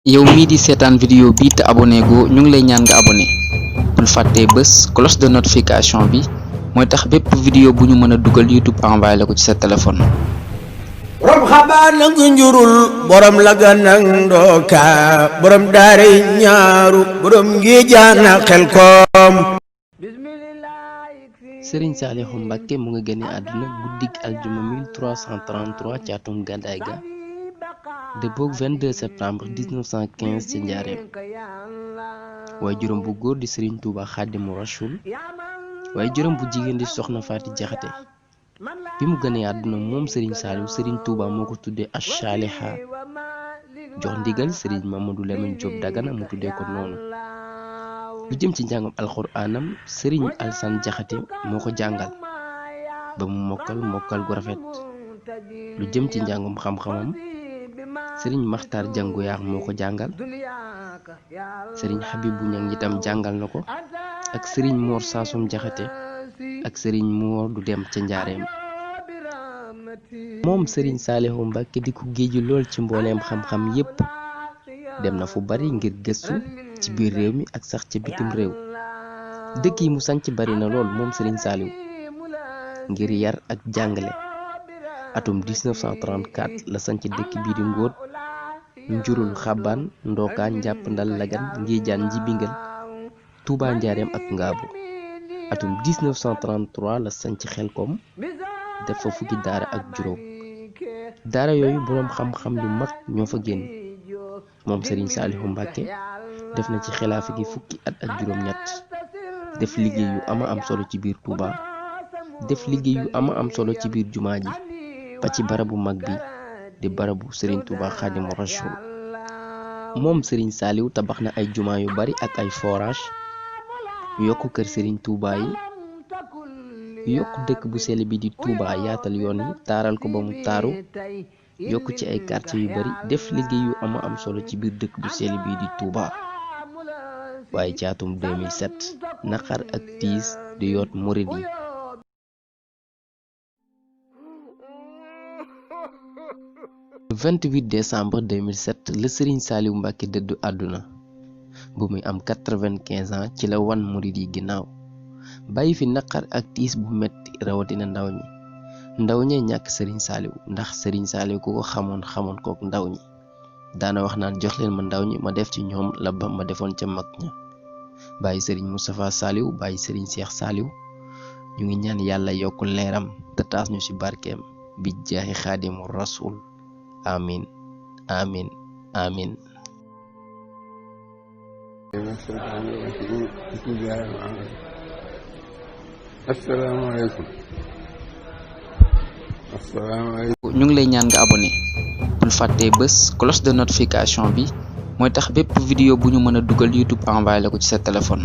yow mii di seetaan vidéo bi te abonné go ñu ngi lay ñaan nga abonné bul fàttee bés cloche de notification bi mooy tax bépp vidéo bu ñu mën a dugal YouTube envoyé la ko ci sa téléphone. borom xabaar nag njurul borom laga nag ndooka borom daaray ñaaru borom ngi jaana xel koom. Serigne Saliou Mbacké mu nga génne àdduna guddik aljuma 1333 ci atum gàddaay ga dëppook 22 septembre 1915 ci njaareem waaye juróom bu góor di Serigne Touba Xaadimu Rasuul waaye juróom bu jigéen di Soxna Faati Jaxate bi mu gënee àdduna moom Serigne Saliou Serigne Touba moo ko tuddee As-Saliha jox ndigal Serigne Mamadou Lamine Diop Dagana mu tuddee ko noonu. lu jëm ci njàngam alxuraanam Serigne Alsane Jaxate moo ko jàngal ba mu mokkal gu rafet. lu jëm ci njàngum xam-xamam Serigne Maxtaar Jangu Yaax moo ko jàngal Serigne Habibu Ñang itam jàngal na ko ak Serigne Mor Saasum Jaxate ak Serigne Mor du dem ca njaareem. moom Serigne Saliou Mbacké di ko géeju lool ci mbooleem xam-xam yépp dem na fu bari ngir gëstu ci biir réew mi ak sax ca bitim réew. dëkk yi mu sanc bari na lool moom Serigne Saliou ngir yar ak jàngale. atum 1934 la sanc dëkk bii di Ngóot njurul xabaan ndookaan njàpp ndal lagan ngéejaan njibingal Touba njaareem ak ngaabu. atum 1933 la sanc xelkom def fa fukki daara ak juróom. daara yooyu boroom xam-xam yu mag ñoo fa génn. moom Serigne Saliou Mbacké def na ci xilaafa gi fukki at ak juróom-ñett def liggéey yu ama am solo ci biir Touba def liggéey yu ama am solo ci biir jumaa ji ba ci barabu mag bi di barabu Serigne Touba Xaadimu Rasuul. moom Serigne Saliou tabax na ay jumaa yu bari ak ay forage yokk kër Serigne Touba yi yokk dëkk bu sell bi di Touba yaatal yoon yi taaral ko ba mu taaru yokk ci ay quartier yu bari def liggéey yu ama am solo ci biir dëkk bu sell bi di Touba. waaye ci atum 2007 naqar ak tiis di yoot murid yi. le 28 décembre 2007 la Serigne Saliou Mbacké dëddu àdduna bu muy am 95 ans ci la wan murid yi ginnaaw bàyyi fi naqar ak tiis bu metti rawatina ndaw ñee ñàkk Serigne Saliou ndax Serigne Saliou ku ko xamoon kook ndaw ñi daana wax naan jox leen ma ndaw ñi ma def ci ñoom la ba ma defoon ca mag ña. bàyyi Serigne Moustapha Saliou bàyyi Serigne Cheikh Saliou ñu ngi ñaan yàlla yokk leeram te taas ñu ci barkeem bi jaahi Xaadimu Rasuul amin amin amin. asalaamaaleykum. ñu ngi lay ñaan nga abonné bul fàttee bés cloche de notification bi mooy tax bépp vidéo bu ñu mën a dugal YouTube envoyé la ko ci sa téléphone.